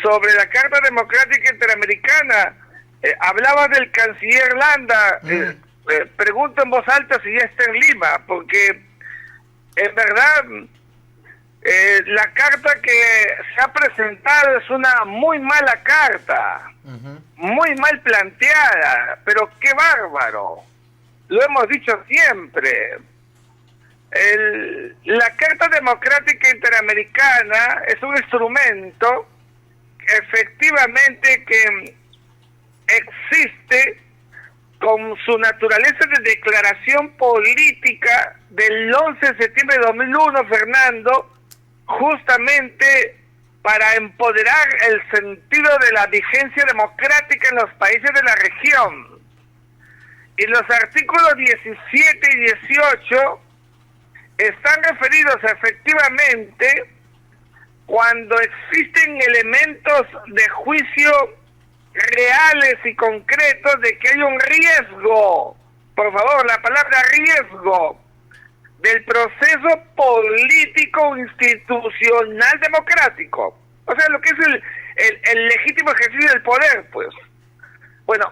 sobre la Carta Democrática Interamericana. Hablaba del canciller Landa. Pregunto en voz alta si ya está en Lima, porque en verdad la carta que se ha presentado es una muy mala carta, muy mal planteada, pero qué bárbaro. Lo hemos dicho siempre. La Carta Democrática Interamericana es un instrumento efectivamente que existe con su naturaleza de declaración política del 11 de septiembre de 2001, Fernando, justamente para empoderar el sentido de la vigencia democrática en los países de la región. Y los artículos 17 y 18 están referidos efectivamente cuando existen elementos de juicio reales y concretos de que hay un riesgo, por favor, la palabra riesgo, del proceso político institucional democrático. O sea, lo que es el legítimo ejercicio del poder, pues. Bueno,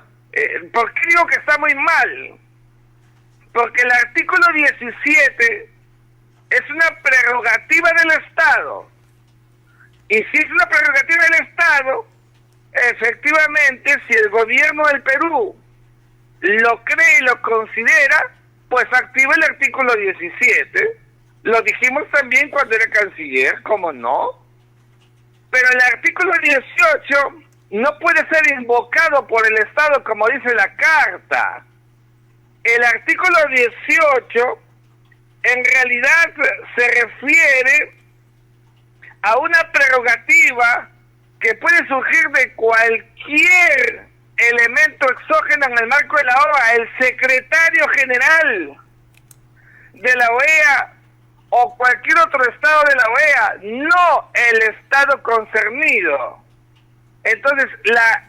¿por qué digo que está muy mal? Porque el artículo 17 es una prerrogativa del Estado. Y si es una prerrogativa del Estado, efectivamente, si el gobierno del Perú lo cree y lo considera, pues activa el artículo 17. Lo dijimos también cuando era canciller, ¿cómo no? Pero el artículo 18 no puede ser invocado por el Estado como dice la Carta. El artículo 18 en realidad se refiere a una prerrogativa que puede surgir de cualquier elemento exógeno en el marco de la OEA, el secretario general de la OEA o cualquier otro estado de la OEA, no el estado concernido. Entonces,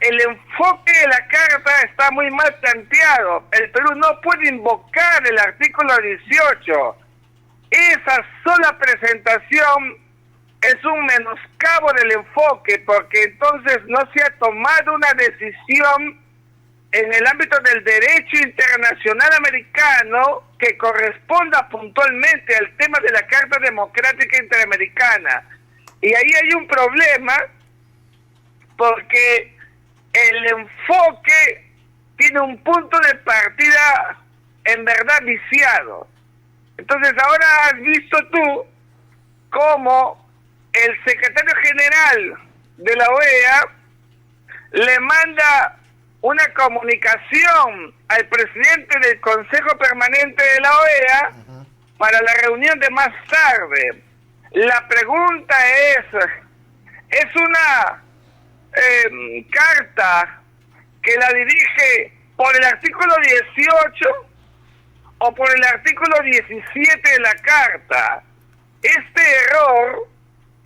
el enfoque de la Carta está muy mal planteado. El Perú no puede invocar el artículo 18. Esa sola presentación es un menoscabo del enfoque, porque entonces no se ha tomado una decisión en el ámbito del derecho internacional americano que corresponda puntualmente al tema de la Carta Democrática Interamericana. Y ahí hay un problema, porque el enfoque tiene un punto de partida en verdad viciado. Entonces ahora has visto tú cómo el secretario general de la OEA le manda una comunicación al presidente del Consejo Permanente de la OEA para la reunión de más tarde. La pregunta ¿es una carta que la dirige por el artículo 18 o por el artículo 17 de la Carta? Este error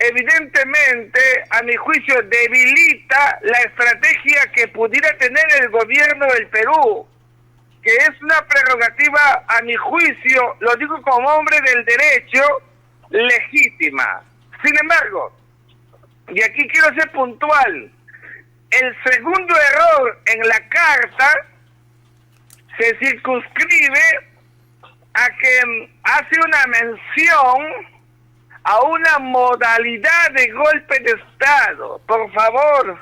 evidentemente, a mi juicio, debilita la estrategia que pudiera tener el gobierno del Perú, que es una prerrogativa, a mi juicio, lo digo como hombre del derecho, legítima. Sin embargo, y aquí quiero ser puntual, el segundo error en la Carta se circunscribe a que hace una mención a una modalidad de golpe de Estado. Por favor,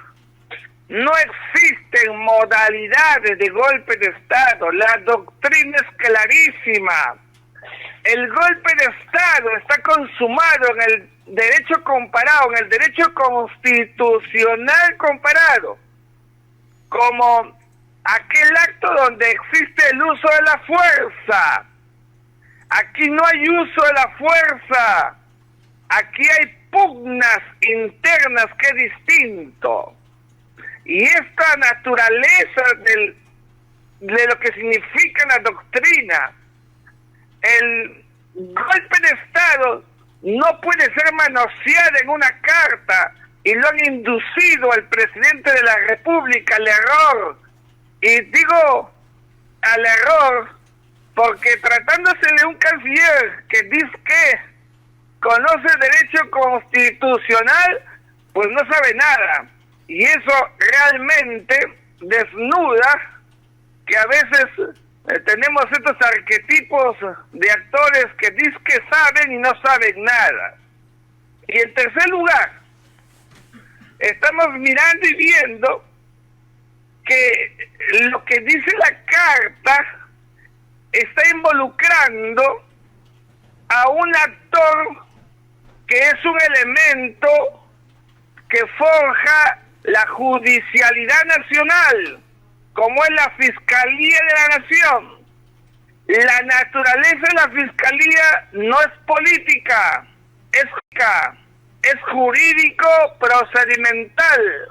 no existen modalidades de golpe de Estado. La doctrina es clarísima. El golpe de Estado está consumado en el derecho comparado, en el derecho constitucional comparado, como aquel acto donde existe el uso de la fuerza. Aquí no hay uso de la fuerza. Aquí hay pugnas internas, que es distinto. Y esta naturaleza de lo que significa la doctrina, el golpe de Estado no puede ser manoseado en una carta, y lo han inducido al presidente de la República al error. Y digo al error porque tratándose de un canciller que dice que conoce derecho constitucional, pues no sabe nada. Y eso realmente desnuda que a veces tenemos estos arquetipos de actores que dicen que saben y no saben nada. Y en tercer lugar, estamos mirando y viendo que lo que dice la carta está involucrando a un actor que es un elemento que forja la judicialidad nacional, como es la Fiscalía de la Nación. La naturaleza de la Fiscalía no es política, es jurídico procedimental.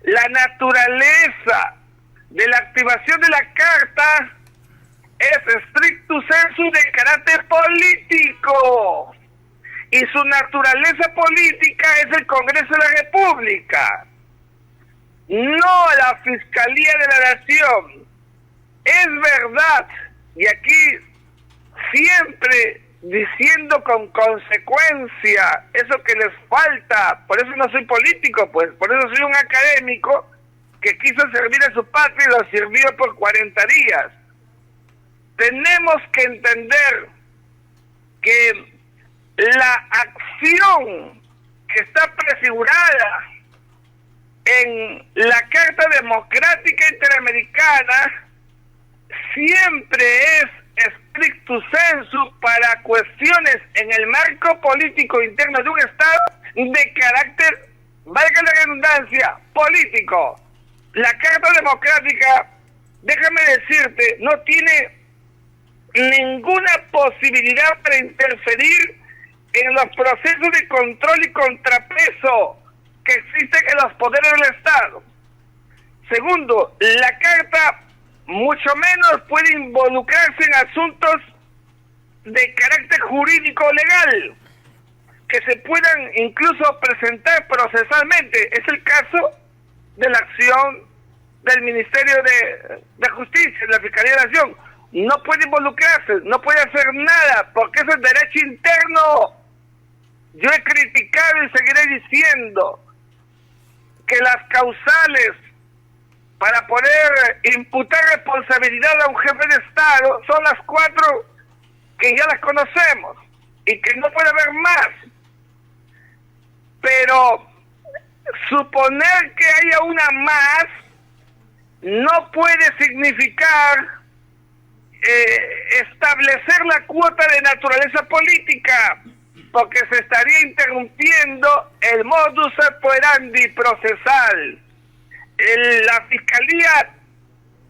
La naturaleza de la activación de la carta es stricto sensu de carácter político, y su naturaleza política es el Congreso de la República, no la Fiscalía de la Nación. Es verdad, y aquí siempre diciendo con consecuencia eso que les falta, por eso no soy político, pues por eso soy un académico que quiso servir a su patria y lo sirvió por 40 días. Tenemos que entender que la acción que está prefigurada en la Carta Democrática Interamericana siempre es stricto sensu para cuestiones en el marco político interno de un Estado de carácter, valga la redundancia, político. La Carta Democrática, déjame decirte, no tiene ninguna posibilidad para interferir en los procesos de control y contrapeso que existen en los poderes del Estado. Segundo, la Carta mucho menos puede involucrarse en asuntos de carácter jurídico legal que se puedan incluso presentar procesalmente. Es el caso de la acción del Ministerio de Justicia, de la Fiscalía de la Nación. No puede involucrarse, no puede hacer nada, porque eso es derecho interno. Yo he criticado y seguiré diciendo que las causales para poder imputar responsabilidad a un jefe de Estado son las 4 que ya las conocemos y que no puede haber más. Pero suponer que haya una más no puede significar establecer la cuota de naturaleza política, porque se estaría interrumpiendo el modus operandi procesal. La Fiscalía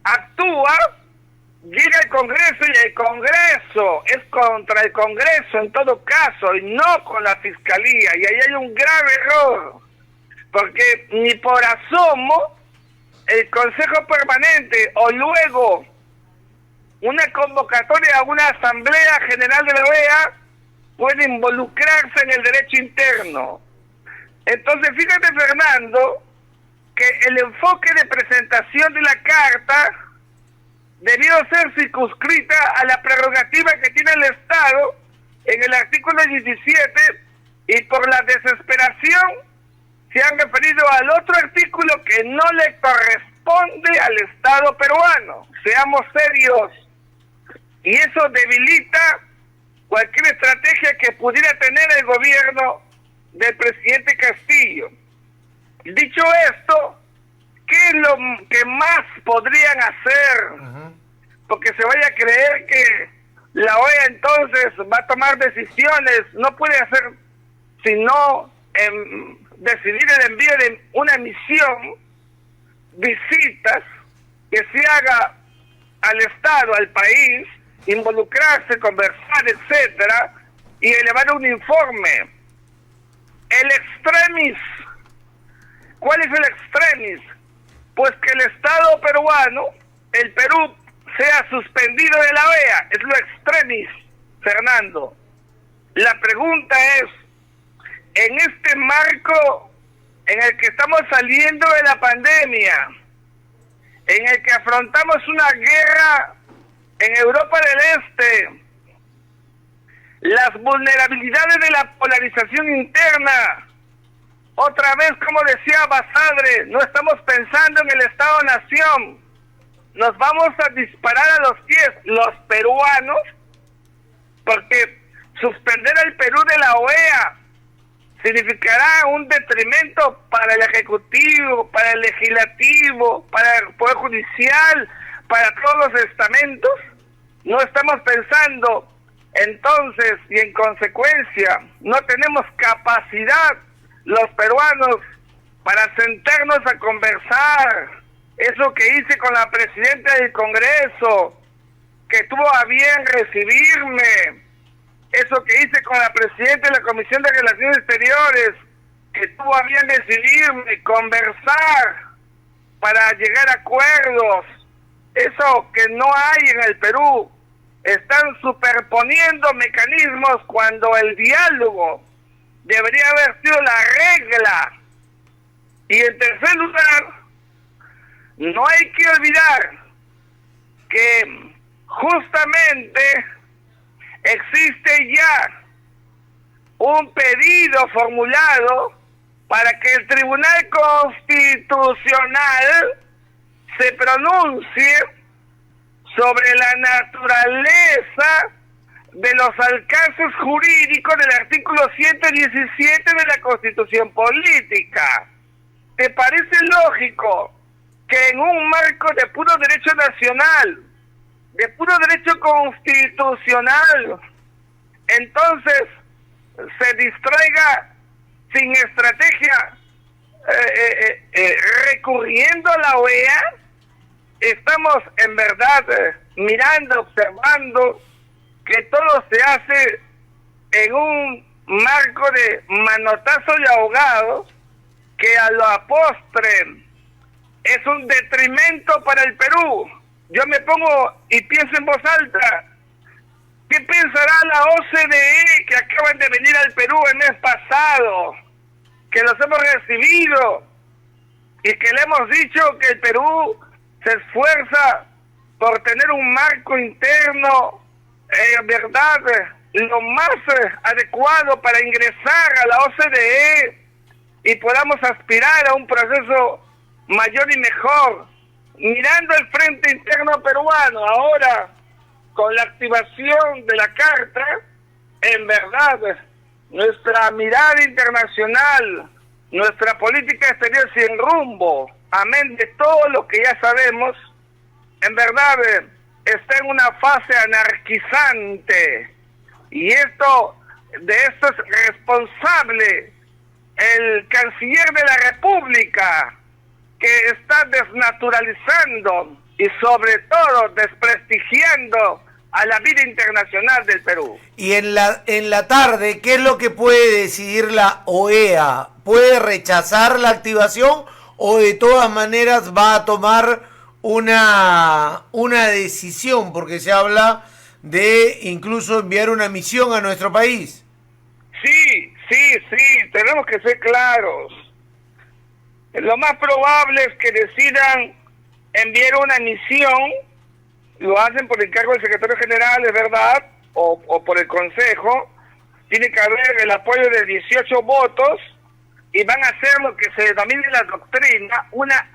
actúa, llega al Congreso y el Congreso es contra el Congreso en todo caso y no con la Fiscalía, y ahí hay un grave error, porque ni por asomo el Consejo Permanente o luego una convocatoria a una Asamblea General de la OEA puede involucrarse en el derecho interno. Entonces, fíjate, Fernando, que el enfoque de presentación de la carta debió ser circunscrita a la prerrogativa que tiene el Estado en el artículo 17, y por la desesperación se han referido al otro artículo que no le corresponde al Estado peruano. Seamos serios. Y eso debilita cualquier estrategia que pudiera tener el gobierno del presidente Castillo. Dicho esto, ¿qué es lo que más podrían hacer? Porque se vaya a creer que la OEA entonces va a tomar decisiones. No puede hacer sino decidir el envío de una misión, visitas, que se haga al Estado, al país, involucrarse, conversar, etcétera, y elevar un informe. El extremis. ¿Cuál es el extremis? Pues que el Estado peruano, el Perú, sea suspendido de la OEA. Es lo extremis, Fernando. La pregunta es, en este marco en el que estamos saliendo de la pandemia, en el que afrontamos una guerra en Europa del Este, las vulnerabilidades de la polarización interna, Otra vez, como decía Basadre, no estamos pensando en el Estado-Nación. Nos vamos a disparar a los pies los peruanos, porque suspender al Perú de la OEA significará un detrimento para el Ejecutivo, para el Legislativo, para el Poder Judicial, para todos los estamentos. No estamos pensando, entonces, y en consecuencia, no tenemos capacidad los peruanos para sentarnos a conversar. Eso que hice con la presidenta del Congreso, que tuvo a bien recibirme. Eso que hice con la presidenta de la Comisión de Relaciones Exteriores, que tuvo a bien recibirme, conversar para llegar a acuerdos. Eso que no hay en el Perú. Están superponiendo mecanismos cuando el diálogo debería haber sido la regla. Y en tercer lugar, no hay que olvidar que justamente existe ya un pedido formulado para que el Tribunal Constitucional se pronuncie sobre la naturaleza de los alcances jurídicos del artículo 117 de la Constitución Política. ¿Te parece lógico que en un marco de puro derecho nacional, de puro derecho constitucional, entonces se distraiga sin estrategia recurriendo a la OEA? Estamos en verdad mirando, observando que todo se hace en un marco de manotazo de ahogados que a la postre es un detrimento para el Perú. Yo me pongo y pienso en voz alta. ¿Qué pensará la OCDE que acaban de venir al Perú el mes pasado? Que los hemos recibido y que le hemos dicho que el Perú se esfuerza por tener un marco interno, verdad, lo más adecuado para ingresar a la OCDE y podamos aspirar a un proceso mayor y mejor. Mirando el frente interno peruano ahora, con la activación de la Carta, en verdad, nuestra mirada internacional, nuestra política exterior sin rumbo, amén de todo lo que ya sabemos, en verdad está en una fase anarquizante. Y de esto es responsable el canciller de la República, que está desnaturalizando y sobre todo desprestigiando a la vida internacional del Perú. Y en la tarde, ¿qué es lo que puede decidir la OEA? ¿Puede rechazar la activación o de todas maneras va a tomar una decisión? Porque se habla de incluso enviar una misión a nuestro país. Sí, tenemos que ser claros. Lo más probable es que decidan enviar una misión, lo hacen por encargo del secretario general, es verdad, o por el consejo. Tiene que haber el apoyo de 18 votos y van a hacer lo que se denomina en la doctrina una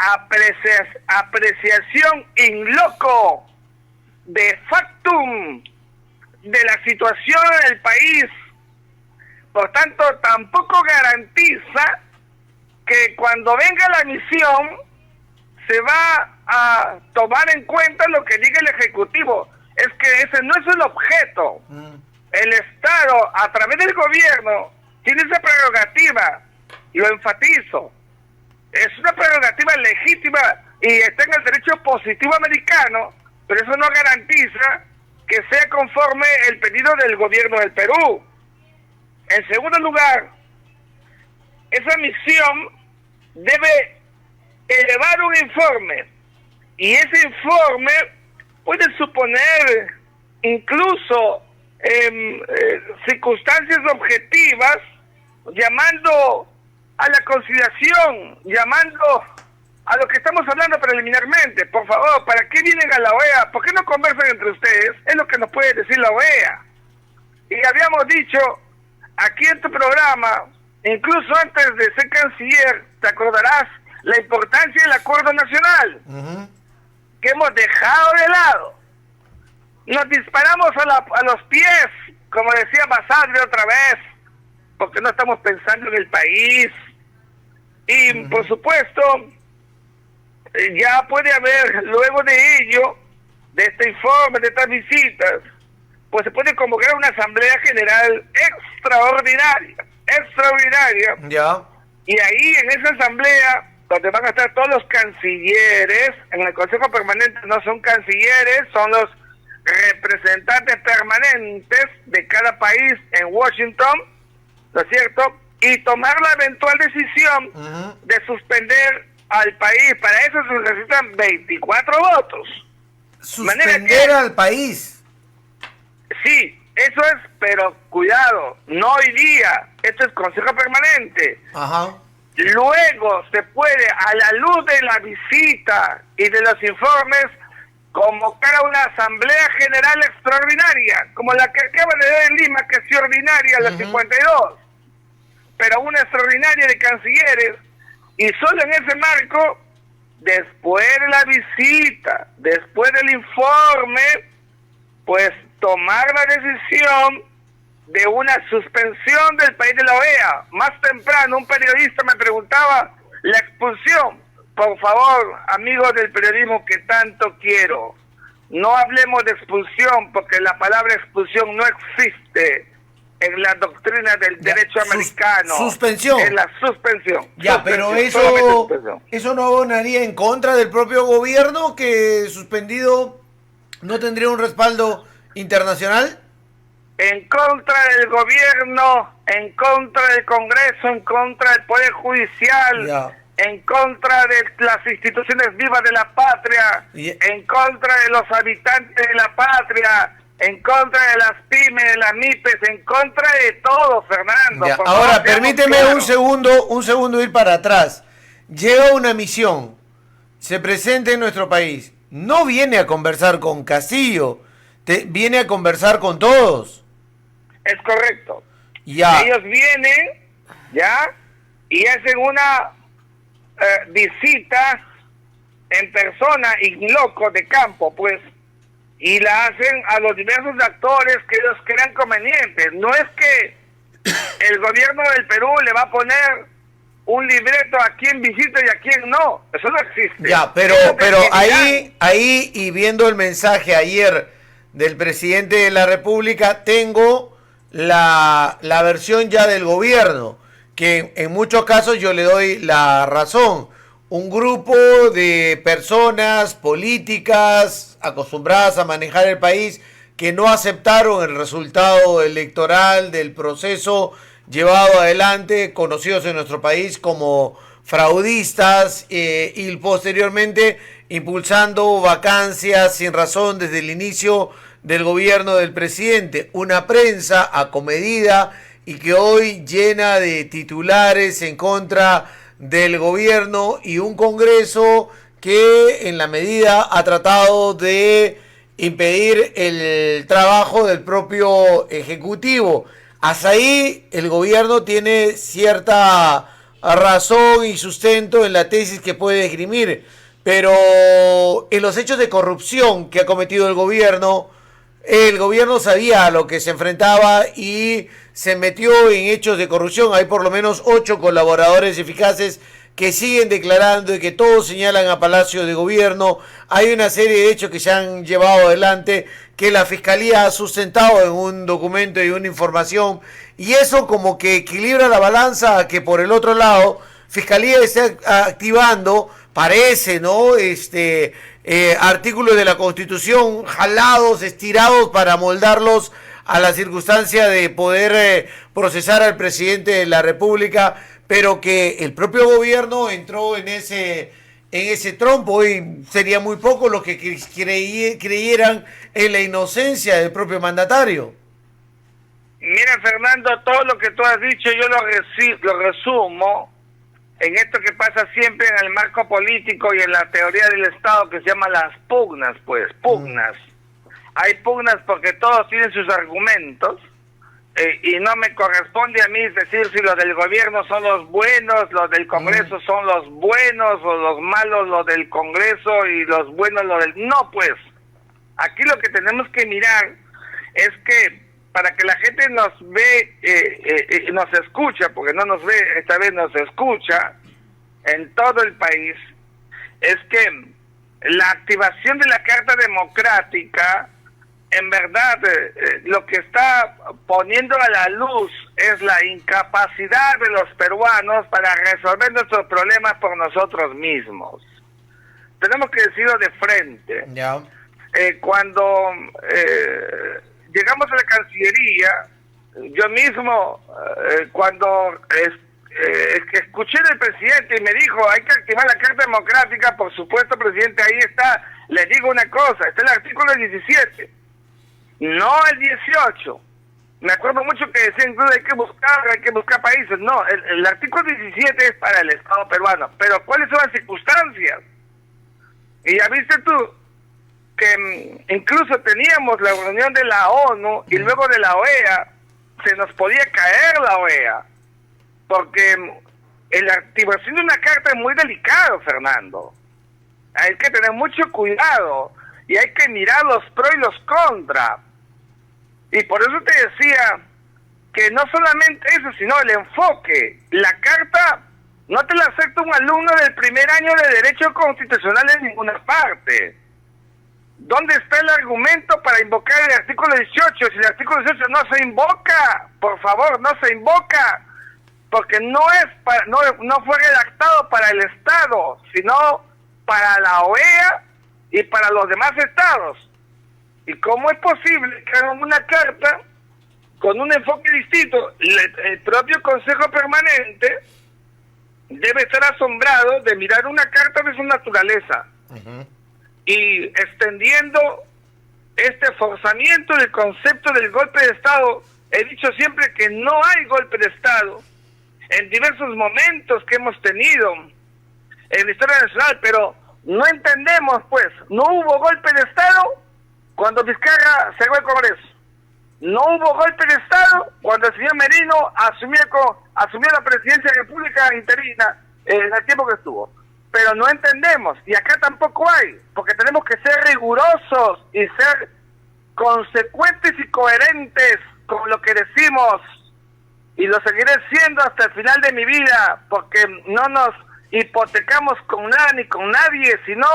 apreciación in loco, de factum, de la situación del país. Por tanto, tampoco garantiza que cuando venga la misión se va a tomar en cuenta lo que diga el Ejecutivo. Es que ese no es el objeto. El Estado, a través del gobierno, tiene esa prerrogativa, y lo enfatizo. Es una prerrogativa legítima y está en el derecho positivo americano, pero eso no garantiza que sea conforme el pedido del gobierno del Perú. En segundo lugar, esa misión debe elevar un informe, y ese informe puede suponer incluso circunstancias objetivas, llamando a la conciliación, llamando a lo que estamos hablando preliminarmente. Por favor, ¿para qué vienen a la OEA? ¿Por qué no conversan entre ustedes? Es lo que nos puede decir la OEA. Y habíamos dicho aquí en tu programa incluso antes de ser canciller, te acordarás la importancia del acuerdo nacional, que hemos dejado de lado. Nos disparamos a los pies, como decía Basadre otra vez, porque no estamos pensando en el país. Y por supuesto, ya puede haber, luego de ello, de este informe, de estas visitas, pues se puede convocar una asamblea general extraordinaria. Ya. Y ahí en esa asamblea, donde van a estar todos los cancilleres, en el Consejo Permanente no son cancilleres, son los representantes permanentes de cada país en Washington, ¿no es cierto? Y tomar la eventual decisión de suspender al país. Para eso se necesitan 24 votos. Suspender al país. Sí, eso es, pero cuidado, no hoy día, esto es Consejo Permanente. Ajá. Luego se puede, a la luz de la visita y de los informes, convocar a una asamblea general extraordinaria, como la que acaba de dar en Lima, que es ordinaria, la 52, pero una extraordinaria de cancilleres, y solo en ese marco, después de la visita, después del informe, pues tomar la decisión de una suspensión del país de la OEA. Más temprano un periodista me preguntaba la expulsión. Por favor, amigos del periodismo que tanto quiero, no hablemos de expulsión, porque la palabra expulsión no existe en la doctrina del derecho americano. Suspensión. Es la suspensión. Ya, suspensión, pero eso no abonaría en contra del propio gobierno, que suspendido no tendría un respaldo internacional. En contra del gobierno, en contra del Congreso, en contra del Poder Judicial, ya, en contra de las instituciones vivas de la patria, en contra de los habitantes de la patria, en contra de las pymes, de las MIPES, en contra de todo, Fernando. Ya, ahora, permíteme un segundo ir para atrás. Llega una misión, se presenta en nuestro país, no viene a conversar con Castillo, viene a conversar con todos. Es correcto. Ya. Ellos vienen, ¿ya? Y hacen una visita en persona, in loco, de campo, pues, y la hacen a los diversos actores que ellos crean convenientes. No es que el gobierno del Perú le va a poner un libreto a quien visita y a quien no. Eso no existe. Ya, pero ahí y viendo el mensaje ayer del presidente de la República, tengo la versión ya del gobierno, que en muchos casos yo le doy la razón. Un grupo de personas políticas acostumbradas a manejar el país que no aceptaron el resultado electoral del proceso llevado adelante, conocidos en nuestro país como fraudistas, y posteriormente impulsando vacancias sin razón desde el inicio del gobierno del presidente. Una prensa acomedida y que hoy llena de titulares en contra del gobierno, y un Congreso que en la medida ha tratado de impedir el trabajo del propio Ejecutivo. Hasta ahí el gobierno tiene cierta razón y sustento en la tesis que puede esgrimir, pero en los hechos de corrupción que ha cometido el gobierno sabía a lo que se enfrentaba y se metió en hechos de corrupción. Hay por lo menos 8 colaboradores eficaces que siguen declarando y que todos señalan a Palacio de Gobierno. Hay una serie de hechos que se han llevado adelante, que la Fiscalía ha sustentado en un documento y una información, y eso como que equilibra la balanza a que por el otro lado Fiscalía está activando, parece, ¿no?, artículos de la Constitución jalados, estirados para moldarlos a la circunstancia de poder procesar al presidente de la República, pero que el propio gobierno entró en ese trompo, y sería muy poco los que creyeran en la inocencia del propio mandatario. Mira, Fernando, todo lo que tú has dicho yo lo resumo en esto que pasa siempre en el marco político y en la teoría del Estado, que se llama las pugnas, pues, pugnas. Hay pugnas porque todos tienen sus argumentos, y no me corresponde a mí decir si los del gobierno son los buenos, los del Congreso son los buenos, o los malos los del Congreso y los buenos los del... No, pues, aquí lo que tenemos que mirar es que para que la gente nos ve, nos escucha, porque no nos ve, esta vez nos escucha en todo el país, es que la activación de la Carta Democrática, en verdad, lo que está poniendo a la luz es la incapacidad de los peruanos para resolver nuestros problemas por nosotros mismos. Tenemos que decirlo de frente. Ya. Cuando llegamos a la Cancillería, yo mismo, cuando escuché del presidente y me dijo, hay que activar la Carta Democrática, por supuesto, presidente, ahí está, le digo una cosa, está el artículo 17, no el 18. Me acuerdo mucho que decían, hay que buscar países. No, el artículo 17 es para el Estado peruano, pero ¿cuáles son las circunstancias? Y ya viste tú que incluso teníamos la reunión de la ONU y luego de la OEA se nos podía caer la OEA, porque la activación de una carta es muy delicado, Fernando. Hay que tener mucho cuidado y hay que mirar los pros y los contras. Y por eso te decía que no solamente eso, sino el enfoque. La carta no te la acepta un alumno del primer año de Derecho Constitucional en ninguna parte. ¿Dónde está el argumento para invocar el artículo 18? Si el artículo 18 no se invoca, por favor, no se invoca, porque no fue redactado para el Estado, sino para la OEA y para los demás estados. ¿Y cómo es posible que hagan una carta con un enfoque distinto? El propio Consejo Permanente debe estar asombrado de mirar una carta de su naturaleza. Y extendiendo este forzamiento del concepto del golpe de Estado. He dicho siempre que no hay golpe de Estado en diversos momentos que hemos tenido en la historia nacional, pero no entendemos, pues, no hubo golpe de Estado cuando Vizcarra cerró el Congreso. No hubo golpe de Estado cuando el señor Merino asumió la presidencia de la República interina en el tiempo que estuvo. Pero no entendemos, y acá tampoco hay, porque tenemos que ser rigurosos y ser consecuentes y coherentes con lo que decimos, y lo seguiré siendo hasta el final de mi vida, porque no nos hipotecamos con nada ni con nadie, sino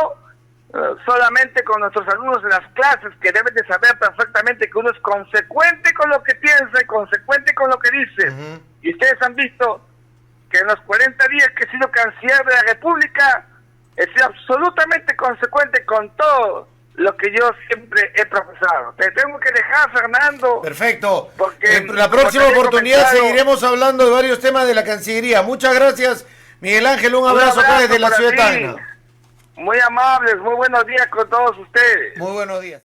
solamente con nuestros alumnos en las clases, que deben de saber perfectamente que uno es consecuente con lo que piensa y consecuente con lo que dice. Y ustedes han visto que en los 40 días que he sido canciller de la República, he sido absolutamente consecuente con todo lo que yo siempre he profesado. Te tengo que dejar, Fernando. Perfecto. Porque en la próxima oportunidad seguiremos hablando de varios temas de la Cancillería. Muchas gracias, Miguel Ángel. Un abrazo desde la ciudad de Tacna. Muy amables, muy buenos días con todos ustedes. Muy buenos días.